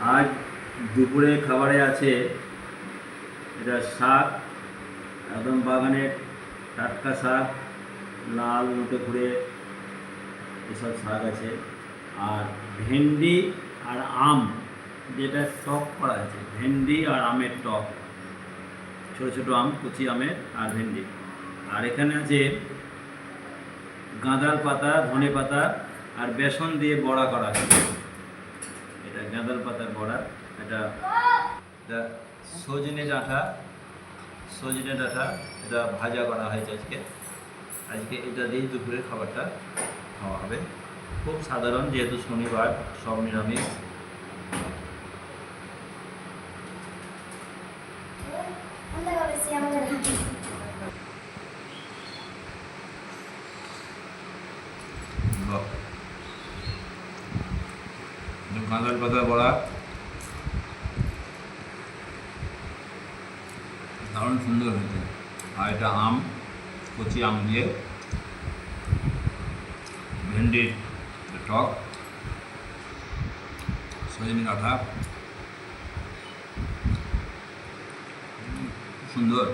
আজ দুপুরে খাবারে আছে এটা শাক, একদম বাগানের টাটকা শাক, লাল মুটে করে এসব শাক আছে। আর ভেন্ডি আর আম, যেটা টক করা আছে, ভেন্ডি আর আমের টক, ছোটো ছোটো আম, কুচি আমের আর ভেন্ডি। আর এখানে আছে গাঁদাল পাতা, ধনে পাতা আর বেসন দিয়ে বড়া করা আছে। এটা গাঁদাল পাতার বড়া, এটা সজনে ডাঁটা, এটা ভাজা করা হয়েছে আজকে এটা দিয়েই দুপুরের খাবারটা খাওয়া হবে। খুব সাধারণ, যেহেতু শনিবার, সব নিরামিষ। গাঁদাল পাতার বড়া দারুণ সুন্দর হয়েছে। আর এটা আম, কচি আম দিয়ে ভেন্ডির টক, সজনে ডাঁটা, সুন্দর।